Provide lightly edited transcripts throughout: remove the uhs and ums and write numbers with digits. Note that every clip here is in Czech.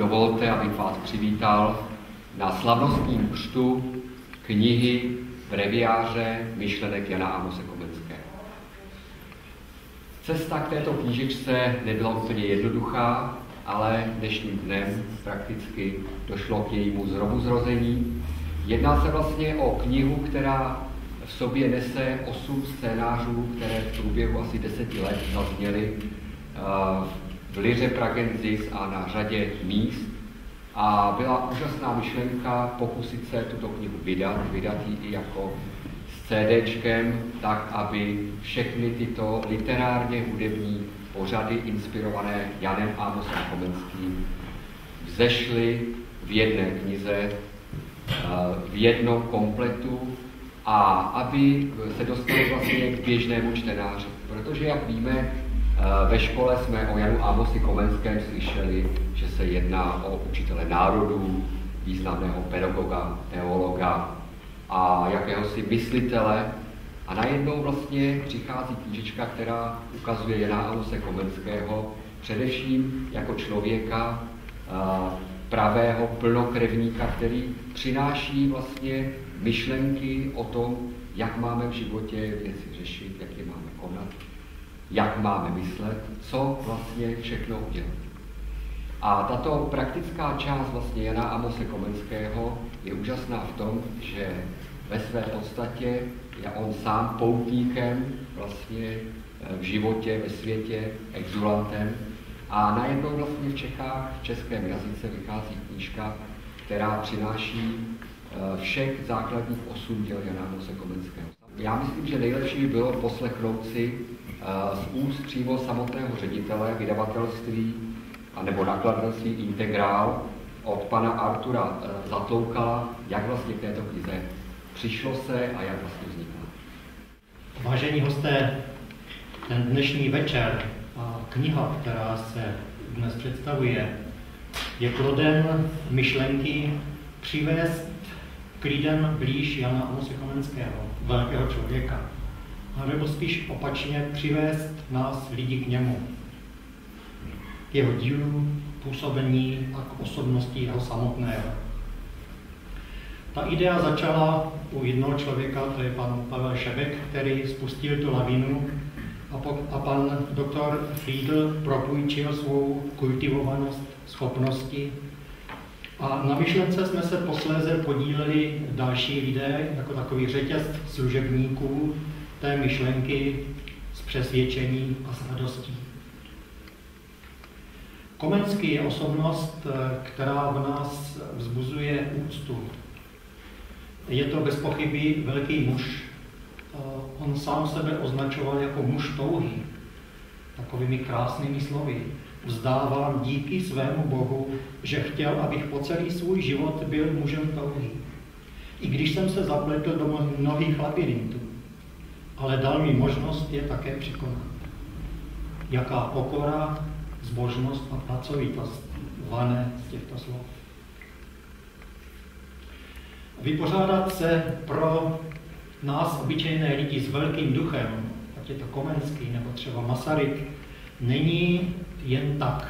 dovolte, abych vás přivítal na slavnostním křtu knihy breviáře myšlenek Jana Amose Komenského. Cesta k této knížečce nebyla úplně jednoduchá, ale dnešním dnem prakticky došlo k jejímu znovuzrození. Jedná se vlastně o knihu, která v sobě nese 8 scénářů, které v průběhu asi 10 let zazněly v Liře Pragensis a na řadě míst. A byla úžasná myšlenka pokusit se tuto knihu vydat ji i jako s CDčkem, tak aby všechny tyto literárně hudební pořady inspirované Janem Amosem Komenským vzešly v jedné knize, v jednom kompletu a aby se dostali vlastně k běžnému čtenáři. Protože, jak víme, ve škole jsme o Janu Amosi Komenském slyšeli, že se jedná o učitele národů, významného pedagoga, teologa a jakéhosi myslitele. A najednou vlastně přichází knížečka, která ukazuje Jana Amose Komenského především jako člověka pravého plnokrevníka, který přináší vlastně myšlenky o tom, jak máme v životě věci řešit, jak je máme konat, jak máme myslet, co vlastně všechno udělat. A tato praktická část vlastně Jana Amose Komenského je úžasná v tom, že ve své podstatě je on sám poutníkem vlastně v životě, ve světě, exulantem. A najednou vlastně v Čechách, v českém jazyce vychází knížka, která přináší všech základních 8 děl Jana Amose Komenského. Já myslím, že nejlepší by bylo poslechnout si z úst přímo samotného ředitele vydavatelství anebo nakladatelství Integrál od pana Artura Zatloukala, jak vlastně k této knize přišlo se a jak vlastně vznikla. Vážení hosté, ten dnešní večer a kniha, která se dnes představuje, je plodem myšlenky přivést k lidem blíž Jana Amose Komenského, velkého člověka, a nebo spíš opačně přivést nás lidi k němu, k jeho dílu, působení a k osobnosti jeho samotného. Ta idea začala u jednoho člověka, to je pan Pavel Šebek, který spustil tu lavinu a pan doktor Friedl propůjčil svou kultivovanost, schopnosti. A na myšlence jsme se posléze podíleli další lidé, jako takový řetěz služebníků té myšlenky s přesvědčením a s radostí. Komenský je osobnost, která v nás vzbuzuje úctu. Je to bez pochyby velký muž. On sám sebe označoval jako muž touhy, takovými krásnými slovy. Vzdávám díky svému Bohu, že chtěl, abych po celý svůj život byl mužem touhy. I když jsem se zapletl do mnohých labirintů, ale dal mi možnost je také překonat. Jaká pokora, zbožnost a pracovitost vané z těchto slov. Vypořádat se pro nás, obyčejné lidi s velkým duchem, ať je to Komenský nebo třeba Masaryk, není jen tak.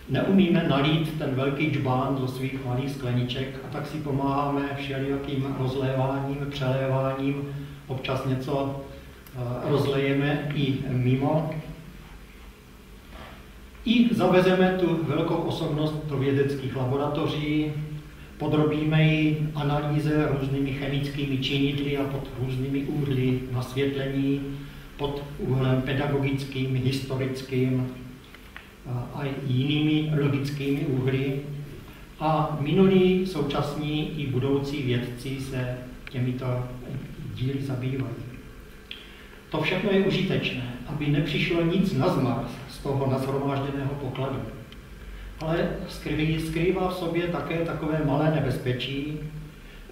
Neumíme nalít ten velký džbán do svých malých skleniček a tak si pomáháme všelijakým rozléváním, přeléváním, občas něco rozlejeme i mimo. I zavezeme tu velkou osobnost do vědeckých laboratoří, podrobíme ji analýze různými chemickými činidly a pod různými úhly nasvětlení, pod úhlem pedagogickým, historickým a jinými logickými úhly. A minulí, současní i budoucí vědci se těmito díly zabývají. To všechno je užitečné, aby nepřišlo nic nazmar z toho nashromážděného pokladu. Ale skrývá v sobě také takové malé nebezpečí,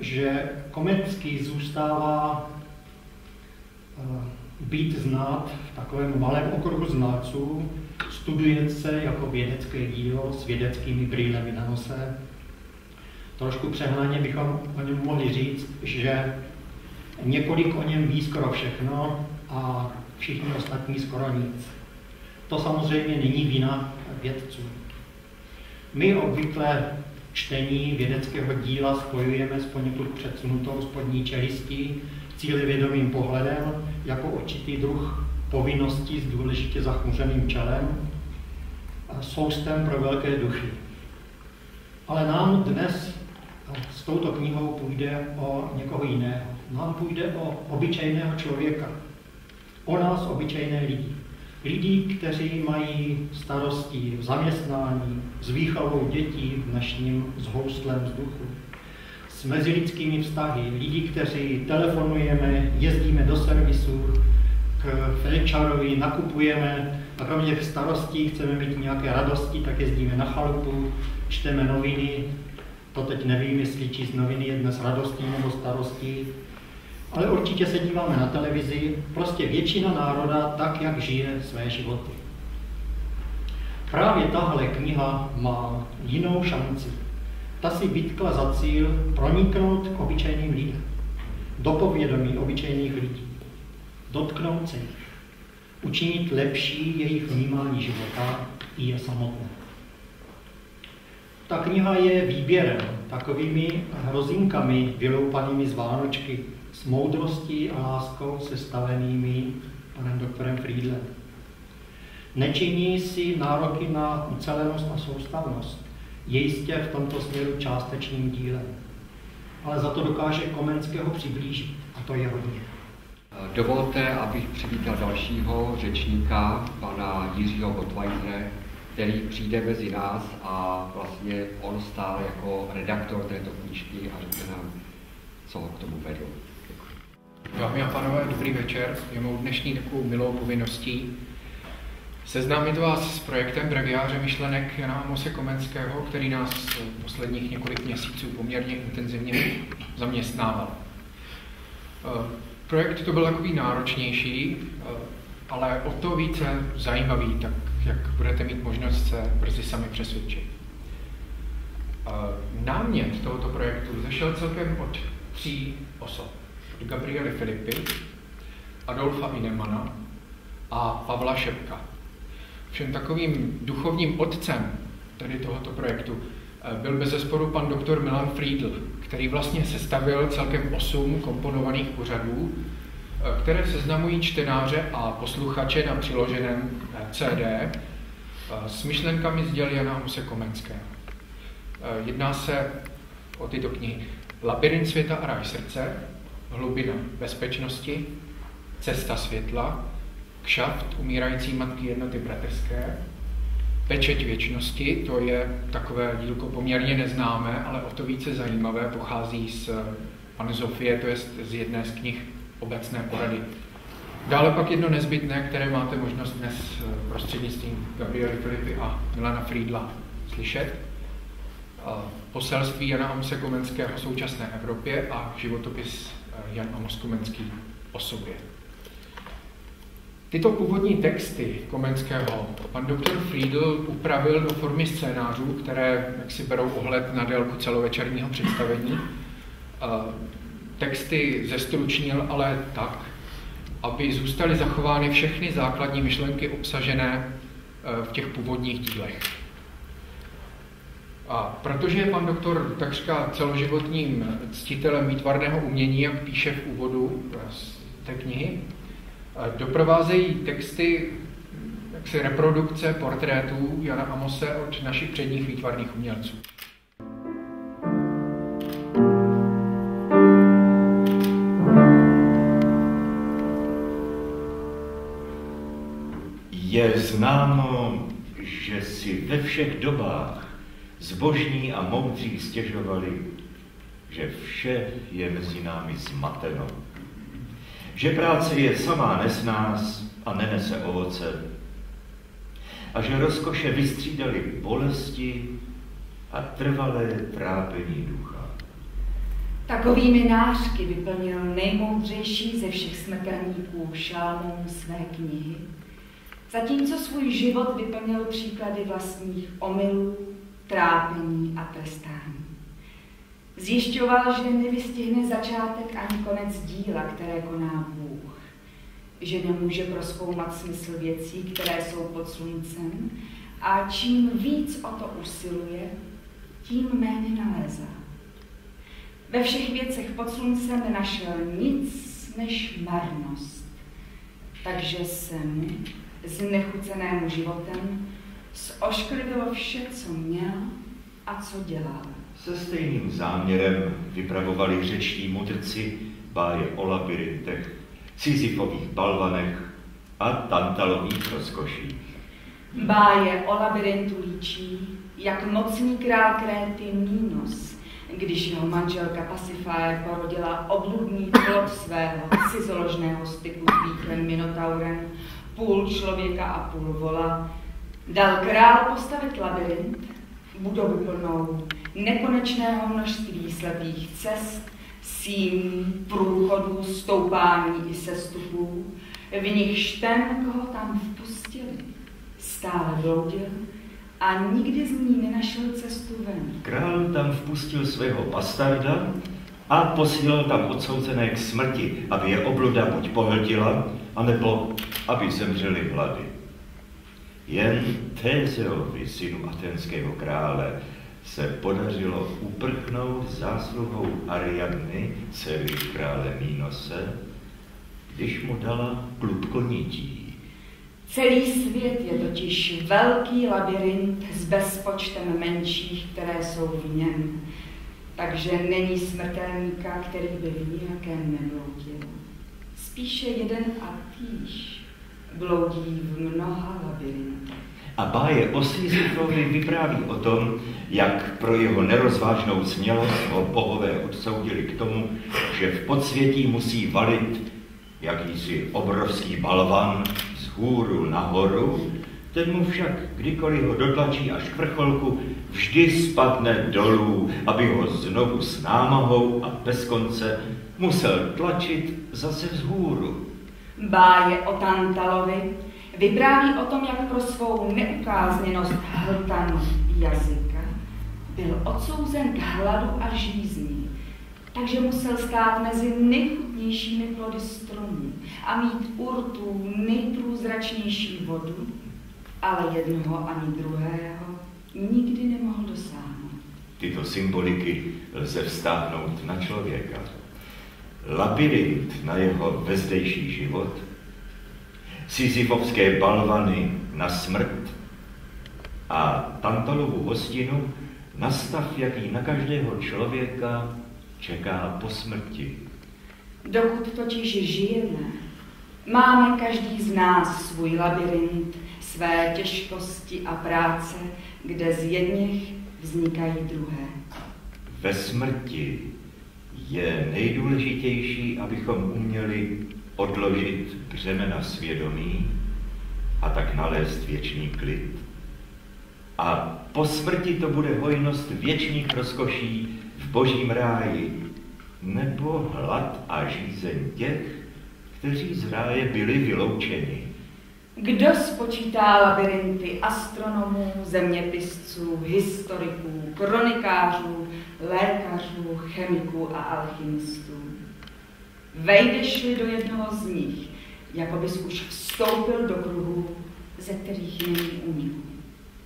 že Komenský zůstává být znát v takovém malém okruhu znalců, studuje se jako vědecké dílo s vědeckými brýlemi na nose. Trošku přehnaně bychom o něm mohli říct, že několik o něm ví skoro všechno a všichni ostatní skoro nic. To samozřejmě není vina vědců. My obvykle čtení vědeckého díla spojujeme s poněkud předsunutou spodní čelistí, cílevědomým pohledem jako určitý druh povinností s důležitě zachmuřeným čelem a soustem pro velké duchy. Ale nám dnes s touto knihou půjde o někoho jiného. Nám půjde o obyčejného člověka, o nás obyčejné lidi. Lidi, kteří mají starosti v zaměstnání, s výchovou dětí v dnešním zhoustlém vzduchu, s mezilidskými vztahy, lidi, kteří telefonujeme, jezdíme do servisu, k felčarovi, nakupujeme a kromě těch starostí chceme mít nějaké radosti, tak jezdíme na chalupu, čteme noviny, to teď nevím, jestli číst noviny je dnes radostí nebo starostí, ale určitě se díváme na televizi, prostě většina národa tak, jak žije své životy. Právě tahle kniha má jinou šanci. Ta si vytkla za cíl proniknout k obyčejným lidem, do povědomí obyčejných lidí, dotknout se jich, učinit lepší jejich vnímání života i je samotné. Ta kniha je výběrem, takovými hrozinkami vyloupanými z Vánočky, s moudrostí a láskou sestavenými panem doktorem Friedlem. Nečiní si nároky na ucelenost a soustavnost, je jistě v tomto směru částečným dílem, ale za to dokáže Komenského přiblížit, a to je hodně. Dovolte, abych přivítal dalšího řečníka, pana Jiřího Gottweisera, který přijde mezi nás a vlastně on stál jako redaktor této knížky a řekne nám, co ho k tomu vedlo. Dámy a pánové, dobrý večer. Je mou dnešní takovou milou povinností seznámit vás s projektem Breviáře myšlenek Jana Amose Komenského, který nás posledních několik měsíců poměrně intenzivně zaměstnával. Projekt to byl takový náročnější, ale o to více zajímavý, tak jak budete mít možnost se brzy sami přesvědčit. Námět tohoto projektu zešel celkem od 3 osob. Od Gabriely Filipy, Adolfa Inemana a Pavla Šepka. Všem takovým duchovním otcem tady tohoto projektu byl bezesporu pan doktor Milan Friedl, který vlastně sestavil celkem 8 komponovaných pořadů, které seznamují čtenáře a posluchače na přiloženém CD s myšlenkami z děl Jana Amose Komenského. Jedná se o tyto knihy Labyrint světa a ráj srdce, Hlubina bezpečnosti, Cesta světla, Kšaft umírající matky jednoty bratrské, Pečeť věčnosti, to je takové dílko poměrně neznámé, ale o to více zajímavé, pochází z Panny Zofie, to je z jedné z knih obecné porady. Dále pak jedno nezbytné, které máte možnost dnes prostřednictvím Gabriely Filipy a Milana Friedla slyšet. Poselství Jana Amose Komenského o současné Evropě a životopis Jan Amos Komenský o sobě. Tyto původní texty Komenského pan doktor Friedl upravil do formy scénářů, které jaksi berou ohled na délku celovečerního představení. Texty zestručnil ale tak, aby zůstaly zachovány všechny základní myšlenky obsažené v těch původních dílech. A protože je pan doktor takřka celoživotním ctitelem výtvarného umění, jak píše v úvodu z té knihy, doprovázejí texty jaksi reprodukce portrétů Jana Amose od našich předních výtvarných umělců. Je známo, že si ve všech dobách zbožní a moudří stěžovali, že vše je mezi námi zmateno, že práce je samá nesnáz a nenese ovoce a že rozkoše vystřídaly bolesti a trvalé trápení ducha. Takovými nářky vyplnil nejmoudřejší ze všech smrtelníků Šalamoun své knihy, zatímco svůj život vyplnil příklady vlastních omylů, trápení a trestání. Zjišťoval, že nevystihne začátek ani konec díla, které koná Bůh, že nemůže prozkoumat smysl věcí, které jsou pod sluncem, a čím víc o to usiluje, tím méně nalézá. Ve všech věcech pod sluncem nenašel nic než marnost, takže se mu, znechucenému životem, zošklivilo vše, co měl a co dělal. Se stejným záměrem vypravovali řečtí mudrci báje o labyrintech, Sisyfových balvanech a Tantalových rozkoších. Báje o labyrintu líčí, jak mocný král Kréty Minos, když jeho manželka Pasiphae porodila obludný plod svého cizoložného styku s býkem Minotaurem, půl člověka a půl vola, dal král postavit labyrint, budovu plnou nekonečného množství slepých cest, síní, průchodů, stoupání i sestupů, v nichž ten, koho tam vpustili, stále bloudil a nikdy z ní nenašel cestu ven. Král tam vpustil svého bastarda a posílal tam odsouzené k smrti, aby je obluda buď pohltila, anebo aby zemřeli hlady. Jen Tézeovi, synu aténského krále, se podařilo uprchnout zásluhou Ariadny, dcery krále Minose, když mu dala klubko nití. Celý svět je totiž velký labyrint s bezpočtem menších, které jsou v něm. Takže není smrtelníka, který by v nějakém nebloudil. Spíše jeden a týž bloudí v mnoha labyrintech. A báje o Sisyfovi vypráví o tom, jak pro jeho nerozvážnou smělost ho bohové odsoudili k tomu, že v podsvětí musí valit jakýsi obrovský balvan z hůru nahoru, ten mu však, kdykoliv ho dotlačí až k vrcholku, vždy spadne dolů, aby ho znovu s námahou a bez konce musel tlačit zase vzhůru. Báje o Tantalovi vypráví o tom, jak pro svou neukázněnost hltanu jazyka byl odsouzen k hladu a žízni, takže musel stát mezi nejchutnějšími plody stromů a mít u rtů nejprůzračnější vodu, ale jednoho ani druhého nikdy nemohl dosáhnout. Tyto symboliky lze vztáhnout na člověka. Labyrint na jeho vezdejší život, sisyfovské balvany na smrt a Tantalovu hostinu na stav, jaký na každého člověka čeká po smrti. Dokud totiž žijeme, máme každý z nás svůj labyrint, své těžkosti a práce, kde z jedněch vznikají druhé. Ve smrti je nejdůležitější, abychom uměli odložit břemena svědomí a tak nalézt věčný klid. A po smrti to bude hojnost věčných rozkoší v božím ráji, nebo hlad a žízeň těch, kteří z ráje byli vyloučeni. Kdo spočítá labyrinty astronomů, zeměpisců, historiků, kronikářů, lékařů, chemiků a alchymistů? Vejdeš-li do jednoho z nich, jako bys už vstoupil do kruhu, ze kterých není úniku.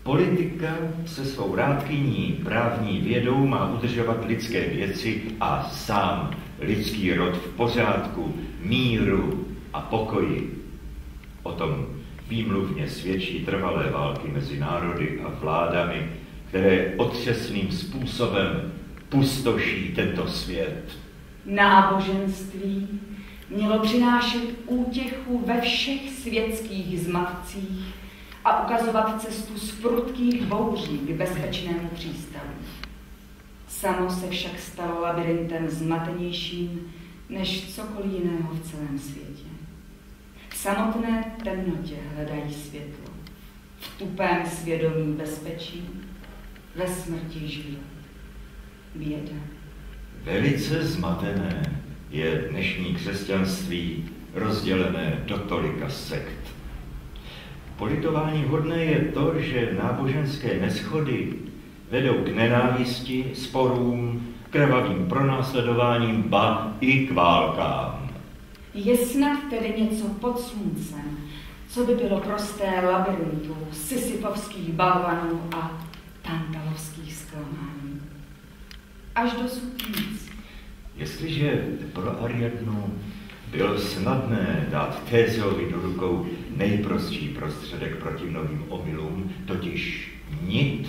Politika se svou rádkyní právní vědou má udržovat lidské věci a sám lidský rod v pořádku, míru a pokoji. O tom výmluvně svědčí trvalé války mezi národy a vládami, které otřesným způsobem pustoší tento svět. Náboženství mělo přinášet útěchu ve všech světských zmatcích a ukazovat cestu z prudkých bouří k bezpečnému přístavu. Samo se však stalo labirintem zmatenějším než cokoliv jiného v celém světě. V samotné temnotě hledají světlo, v tupém svědomí bezpečí, ve smrti život. Běda. Velice zmatené je dnešní křesťanství rozdělené do tolika sekt. Politování hodné je to, že náboženské neshody vedou k nenávisti, sporům, krvavým pronásledováním, ba i k válkám. Je snad tedy něco pod sluncem, co by bylo prosté labirintu sisyfovských balvanů a tantalovských zklamání. Až dosud nic. Jestliže pro Ariadnu bylo snadné dát Tézeovi do rukou nejprostší prostředek proti mnohým omylům, totiž nit,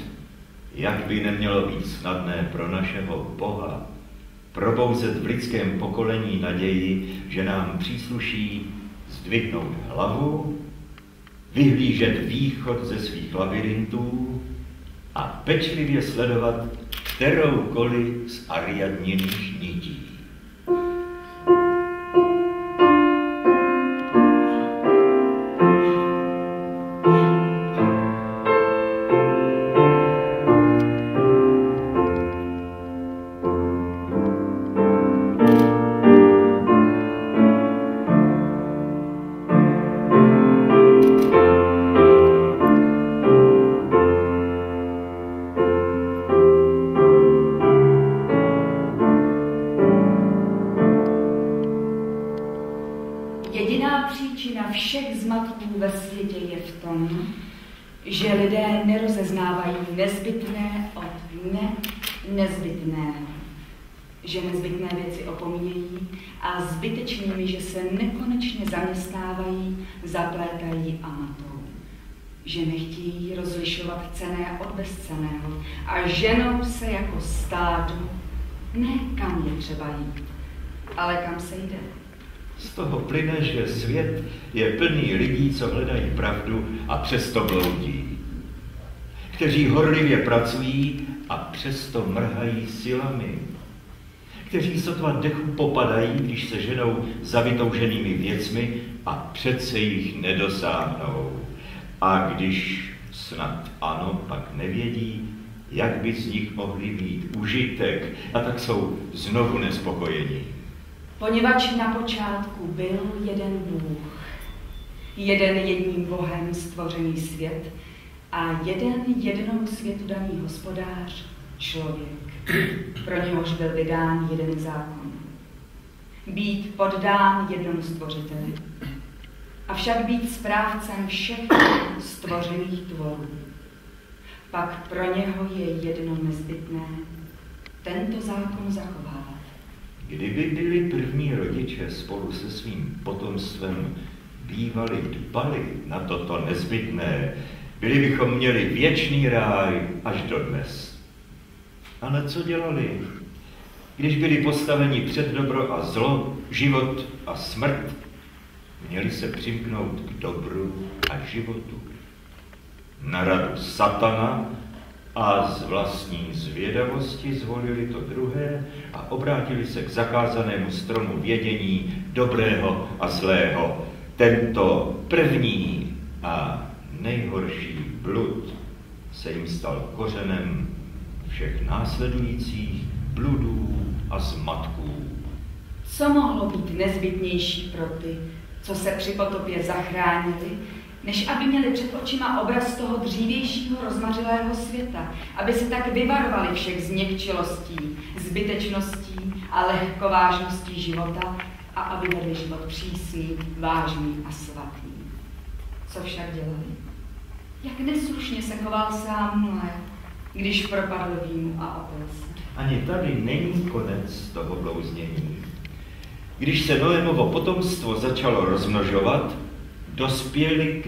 jak by nemělo být snadné pro našeho Boha probouzet v lidském pokolení naději, že nám přísluší zdvihnout hlavu, vyhlížet východ ze svých labirintů a pečlivě sledovat kteroukoliv z Ariadniných nití. Všech zmatků ve světě je v tom, že lidé nerozeznávají nezbytné od nezbytného, že nezbytné věci opomíjejí a zbytečnými, že se nekonečně zaměstnávají, zaplétají a matou, že nechtějí rozlišovat cenné od bezcenného a ženou se jako stádo, ne kam je třeba jít, ale kam se jde. Z toho plyne, že svět je plný lidí, co hledají pravdu a přesto bloudí. Kteří horlivě pracují a přesto mrhají silami. Kteří sotva dechu popadají, když se ženou za vytouženými věcmi a přece jich nedosáhnou. A když snad ano, pak nevědí, jak by z nich mohli mít užitek, a tak jsou znovu nespokojení. Poněvadž na počátku byl jeden Bůh, jeden jedním Bohem stvořený svět a jeden jednomu světu daný hospodář, člověk, pro něhož byl vydán jeden zákon. Být poddán jednomu stvořiteli, avšak být správcem všech stvořených tvorů. Pak pro něho je jedno nezbytné, tento zákon zachovávat. Kdyby byli první rodiče spolu se svým potomstvem bývali dbali na toto nezbytné, byli bychom měli věčný ráj až dodnes. Ale co dělali? Když byli postaveni před dobro a zlo, život a smrt, měli se přimknout k dobru a životu. Na radu satana a z vlastní zvědavosti zvolili to druhé a obrátili se k zakázanému stromu vědění dobrého a zlého. Tento první a nejhorší blud se jim stal kořenem všech následujících bludů a zmatků. Co mohlo být nezbytnější pro ty, co se při potopě zachránili, než aby měli před očima obraz toho dřívějšího rozmařilého světa, aby se tak vyvarovali všech změkčilostí, zbytečností a lehkovážností života a aby vedli život přísný, vážný a svatý. Co však dělali? Jak neslušně se choval sám Noé, když propadl vínu a opil se. Ani tady není konec toho blouznění. Když se Noémovo potomstvo začalo rozmnožovat, dospěli k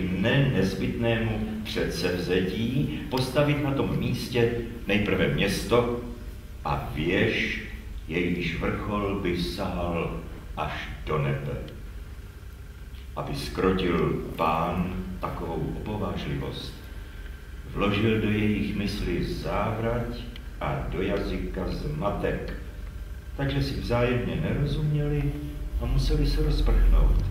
nezbytnému předsevzetí postavit na tom místě nejprve město a věž, jejíž vrchol by sahal až do nebe. Aby zkrotil Pán takovou opovážlivost, vložil do jejich mysli závrať a do jazyka zmatek, takže si vzájemně nerozuměli a museli se rozprchnout.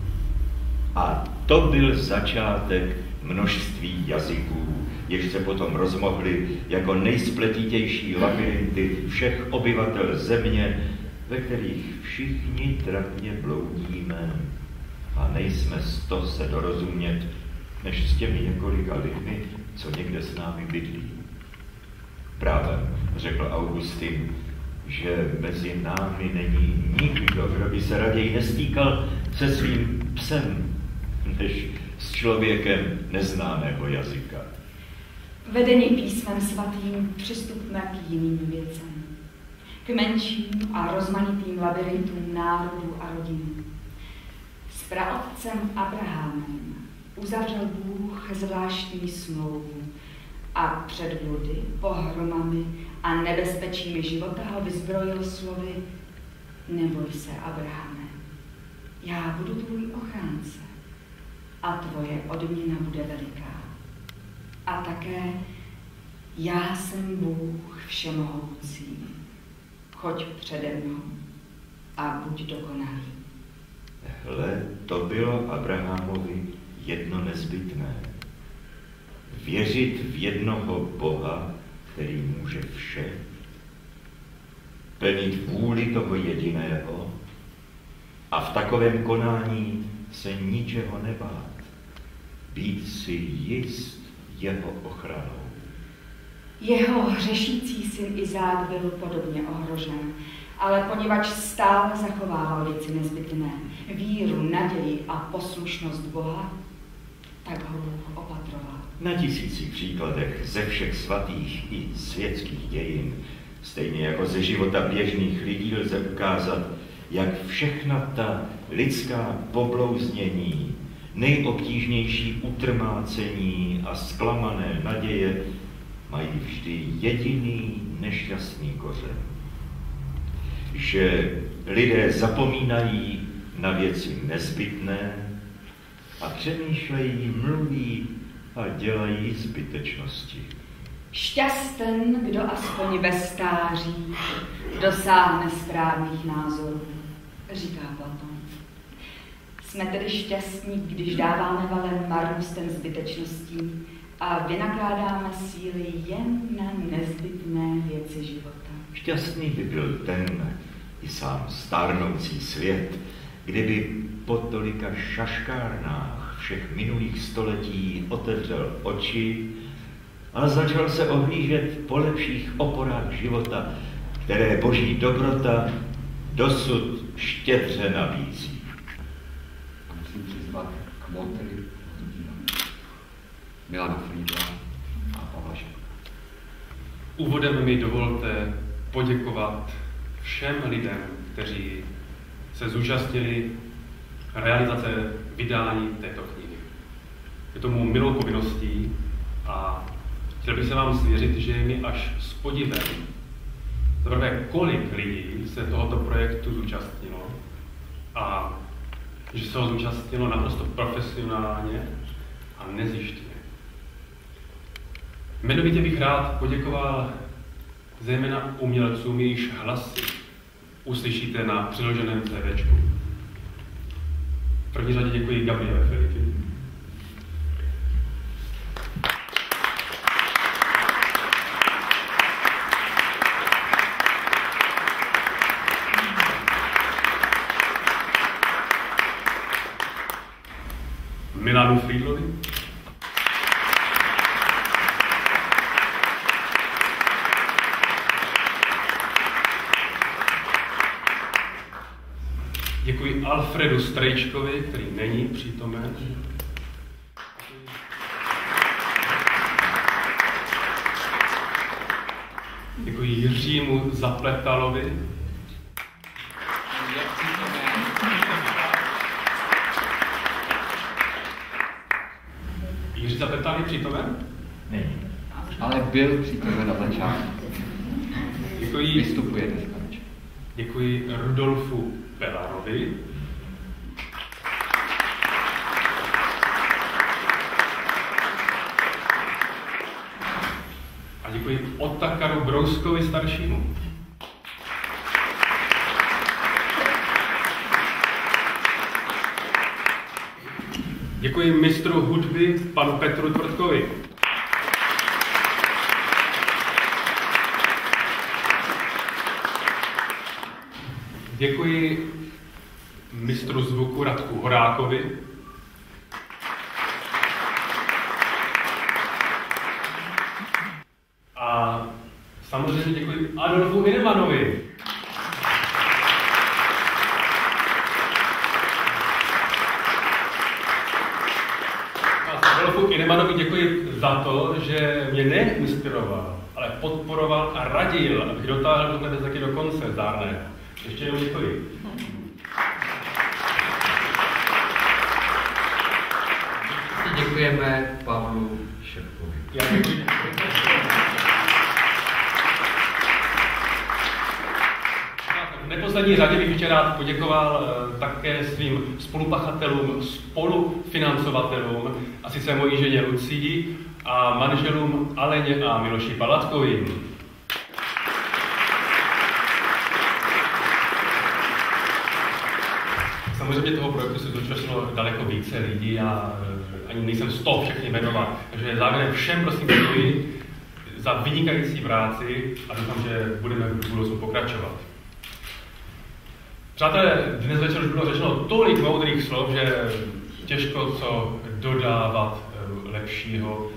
A to byl začátek množství jazyků, jež se potom rozmohly jako nejspletitější labirinty všech obyvatel země, ve kterých všichni trapně bloudíme a nejsme z toho se dorozumět, než s těmi několika lidmi, co někde s námi bydlí. Právě řekl Augustin, že mezi námi není nikdo, kdo by se raději nestýkal se svým psem, než s člověkem neznámého jazyka. Vedeni písmem svatým přistupme k jiným věcem. K menším a rozmanitým labirintům národů a rodin. S praotcem Abrahamem uzavřel Bůh zvláštní smlouvu a před bludy, pohromami a nebezpečími života ho vyzbrojil slovy: neboj se, Abrahame, já budu tvůj ochránce a tvoje odměna bude veliká. A také já jsem Bůh všemohoucí. Choď přede mnou a buď dokonalý. Hle, to bylo Abrahamovi jedno nezbytné. Věřit v jednoho Boha, který může vše, plnit vůli toho jediného a v takovém konání se ničeho nebát. Být si jist jeho ochranou. Jeho hřešící syn Izák byl podobně ohrožen, ale poněvadž stále zachovával věci nezbytné, víru, naději a poslušnost Boha, tak ho Bůh opatroval. Na tisících příkladech ze všech svatých i světských dějin, stejně jako ze života běžných lidí, lze ukázat, jak všechna ta lidská poblouznění, nejobtížnější utrmácení a zklamané naděje mají vždy jediný nešťastný kořen. Že lidé zapomínají na věci nezbytné a přemýšlejí, mluví a dělají zbytečnosti. Šťasten, kdo aspoň ve stáří dosáhne správných názorů, říká Platon. Jsme tedy šťastní, když dáváme valem marnostem zbytečností a vynakládáme síly jen na nezbytné věci života. Šťastný by byl ten i sám stárnoucí svět, kdyby po tolika šaškárnách všech minulých století otevřel oči a začal se ohlížet po lepších oporách života, které boží dobrota dosud štědře nabízí. A musím přizvat k motry Milana Friedla a Pavla Šepka. Úvodem mi dovolte poděkovat všem lidem, kteří se zúčastnili realizace vydání této knihy. Je to mou milou povinností a chtěl bych se vám svěřit, že je mi až s podivem, zaprvé kolik lidí se tohoto projektu zúčastnilo a že se ho zúčastnilo naprosto profesionálně a nezištně. Jmenovitě bych rád poděkoval zejména umělcům, jejichž hlasy uslyšíte na přiloženém CVčku. V první řadě děkuji Gabriele Filipi. Milanu Friedlovi. Děkuji Alfredu Strejčkovi, který není přítomen. Děkuji Jiřímu Zapletalovi. Jiří Zapletal je přítomen? Není. Ale byl přítomen na začátku. Děkuji. Vystupuje dneska. Děkuji Rudolfu Pelarovi. A děkuji Otakaru Brouskovi staršímu. Děkuji mistru hudby panu Petru Tvrtkovi. Děkuji mistru zvuku Radku Horákovi. A samozřejmě děkuji Adolfu Hinemanovi. za to, že mě nejen inspiroval, ale podporoval a radil, abych dotáhl tohle taky do konce zdárného. Ještě jednou děkuji. Děkujeme Pavlu Šepkovi. Já děkuji. V neposlední řadě bych ještě rád poděkoval také svým spolupachatelům, spolufinancovatelům, a sice mojí ženě Lucii a manželům Aleně a Miloši Palatkovým. Samozřejmě toho projektu se zúčastnilo daleko více lidí a ani nejsem z toho všechny jmenovat. Takže závěrem všem prosím děkuji za vynikající práci a doufám, že budeme v budoucnu pokračovat. Přátelé, dnes večer už bylo řečeno tolik moudrých slov, že těžko co dodávat lepšího.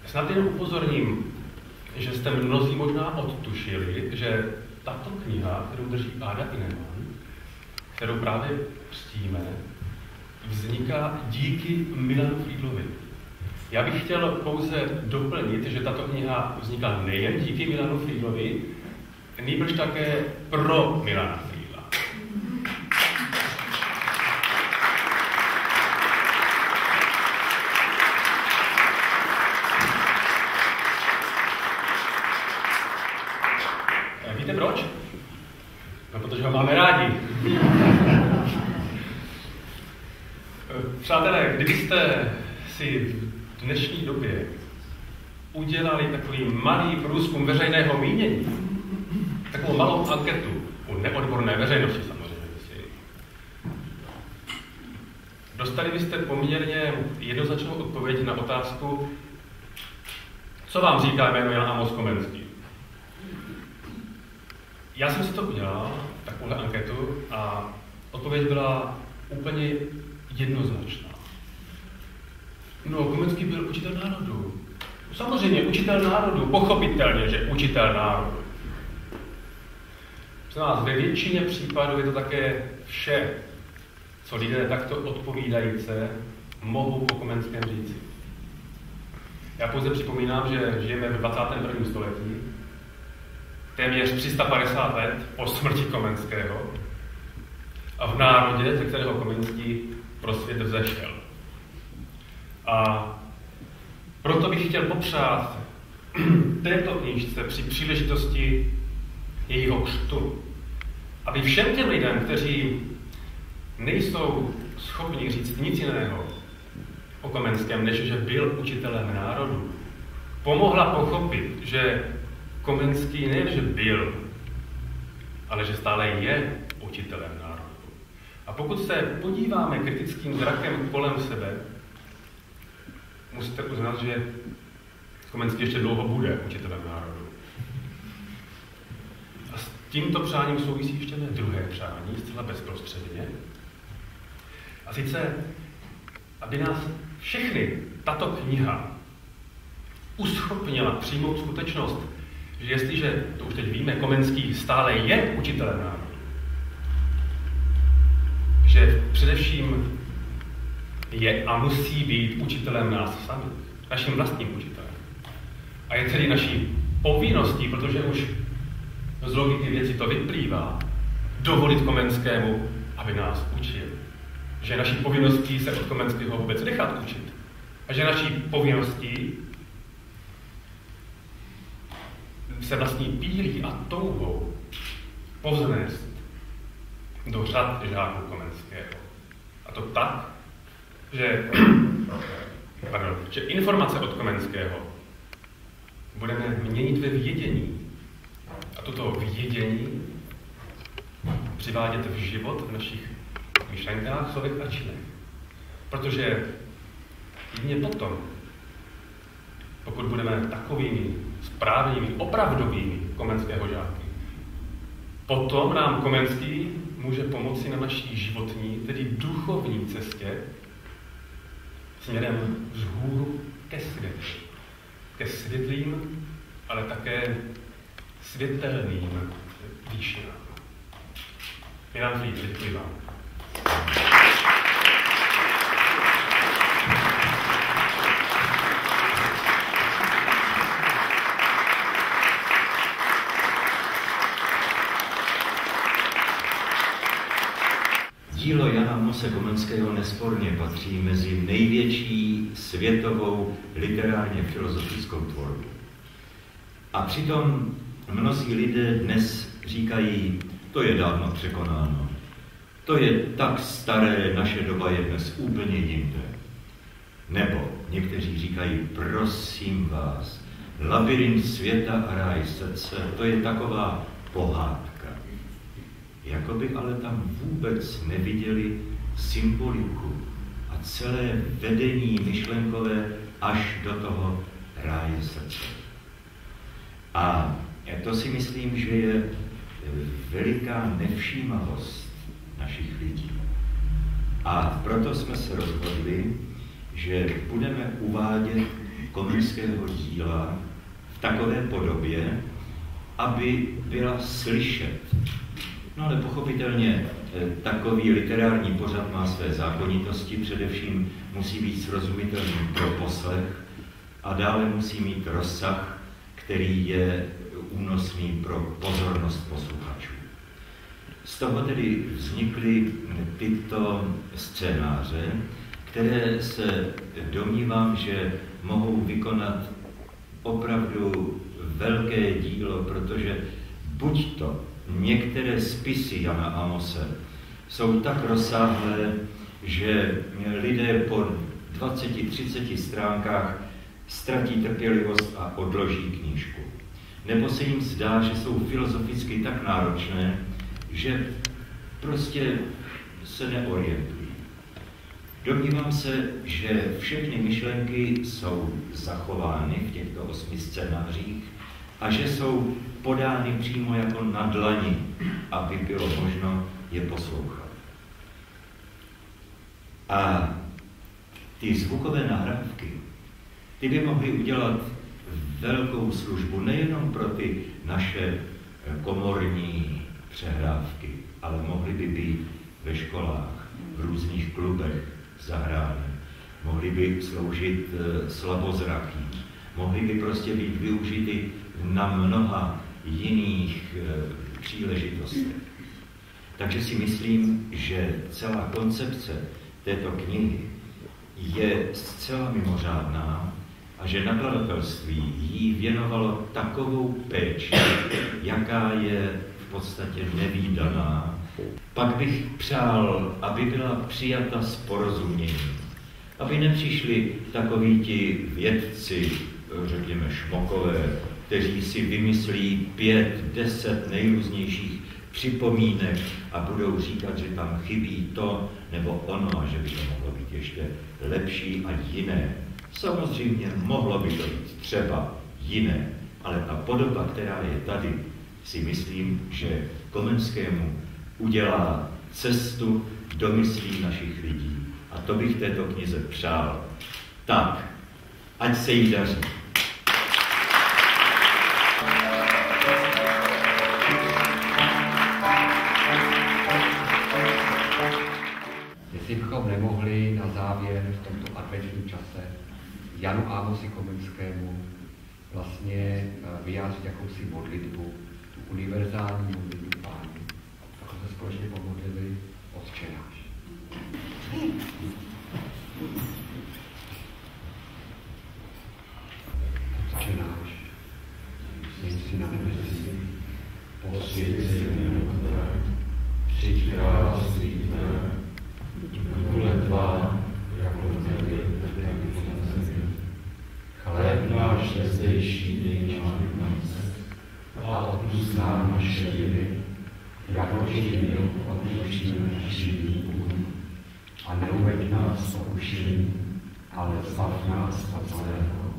Snad jen upozorním, že jste mnozí možná odtušili, že tato kniha, kterou drží Áda Ineman, kterou právě pstíme, vzniká díky Milanu Friedlovi. Já bych chtěl pouze doplnit, že tato kniha vznikla nejen díky Milanu Friedlovi, nýbrž také pro Milana Friedla. Víte proč? No, protože ho máme rádi. Přátelé, kdybyste si v dnešní době udělali takový malý průzkum veřejného mínění, takovou malou anketu u neodborné veřejnosti samozřejmě, dostali byste poměrně jednoznačnou odpověď na otázku, co vám říká jméno Jan Amos Komenský. Já jsem si to udělal, takovouhle anketu, a odpověď byla úplně jednoznačná. No, Komenský byl učitel národu. Samozřejmě, učitel národu, pochopitelně, že učitel národu. Ve většině případů je to také vše, co lidé takto odpovídajíce mohou o Komenském říci. Já pouze připomínám, že žijeme ve 21. století, téměř 350 let po smrti Komenského a v národě, ze kterého Komenský pro svět vzešel. A proto bych chtěl popřát této knížce při příležitosti jejího křtu, aby všem těm lidem, kteří nejsou schopni říct nic jiného o Komenském, než že byl učitelem národu, pomohla pochopit, že Komenský nejen, že byl, ale že stále je učitelem národu. A pokud se podíváme kritickým zrakem kolem sebe, musíte uznat, že Komenský ještě dlouho bude učitelem národu. A s tímto přáním souvisí ještě mé druhé přání, zcela bezprostředně. A sice, aby nás všechny tato kniha uschopnila přijmout skutečnost, že jestliže, to už teď víme, Komenský stále je učitelem národu, že především je a musí být učitelem nás samých, naším vlastním učitelem. A je tedy naší povinností, protože už z logiky věci to vyplývá, dovolit Komenskému, aby nás učil. Že naší povinností se od Komenského vůbec nechat učit. A že naší povinností se vlastní pílí a touhou povznést do řad žáků Komenského. A to tak, že informace od Komenského budeme měnit ve vědění. A toto vědění přivádět v život v našich myšlenkách, slovech a činech. Protože jedině potom, pokud budeme takovými správnými, opravdovými Komenského žáky, potom nám Komenský může pomoci na naší životní, tedy duchovní cestě směrem vzhůru ke světlu. Ke světlým, ale také světelným výšinám. Milan Friedl, děkuji vám. Dílo Jana Amose Komenského nesporně patří mezi největší světovou literárně filozofickou tvorbu. A přitom mnozí lidé dnes říkají, to je dávno překonáno. To je tak staré, naše doba je dnes úplně jinde. Nebo někteří říkají, prosím vás, Labyrint světa a ráj srdce, to je taková pohádka. Jakoby ale tam vůbec neviděli symboliku a celé vedení myšlenkové až do toho ráje srdce. A to si myslím, že je veliká nevšímavost našich lidí. A proto jsme se rozhodli, že budeme uvádět Komenského díla v takové podobě, aby byla slyšet. No ale pochopitelně takový literární pořad má své zákonitosti, především musí být srozumitelný pro poslech a dále musí mít rozsah, který je únosný pro pozornost posluchačů. Z toho tedy vznikly tyto scénáře, které se domnívám, že mohou vykonat opravdu velké dílo, protože buď to některé spisy Jana Amose jsou tak rozsáhlé, že lidé po 20-30 stránkách ztratí trpělivost a odloží knížku. Nebo se jim zdá, že jsou filozoficky tak náročné, že prostě se neorientují. Domnívám se, že všechny myšlenky jsou zachovány v těchto 8 scénářích a že jsou podány přímo jako na dlani, aby bylo možno je poslouchat. A ty zvukové nahrávky, ty by mohly udělat velkou službu nejenom pro ty naše komorní přehrávky, ale mohly by být ve školách, v různých klubech zahrány, mohly by sloužit slabozrakým, mohly by prostě být využity na mnoha jiných příležitostech. Takže si myslím, že celá koncepce této knihy je zcela mimořádná a že nakladatelství jí věnovalo takovou péči, jaká je v podstatě nevídaná. Pak bych přál, aby byla přijata s porozuměním, aby nepřišli takoví ti vědci, řekněme šmokové, kteří si vymyslí 5-10 nejrůznějších připomínek a budou říkat, že tam chybí to nebo ono a že by to mohlo být ještě lepší a jiné. Samozřejmě mohlo by to být třeba jiné, ale ta podoba, která je tady, si myslím, že Komenskému udělá cestu do myslí našich lidí. A to bych této knize přál. Tak, ať se jí daří. Jestli bychom nemohli na závěr v tomto adventním čase Janu Amosi Komenskému vlastně vyjádřit jakousi modlitbu, tu univerzální modlitbu Páni. Abychom se společně pomodlili Otče náš. Otče náš, který jsi na nebesích, posvěť se jméno Tvé, přijď království Tvé, vůle Tvá, jako v nebi, tak i na zemi. Chléb náš zdejší dej nám dnes a odpusť nám naše viny, jako i my odpustíme našim vinníkům. A neuveď nás pokušení, ale zbav nás od zlého,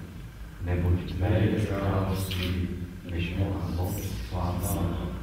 neboť Tvé je království, než moc, sláva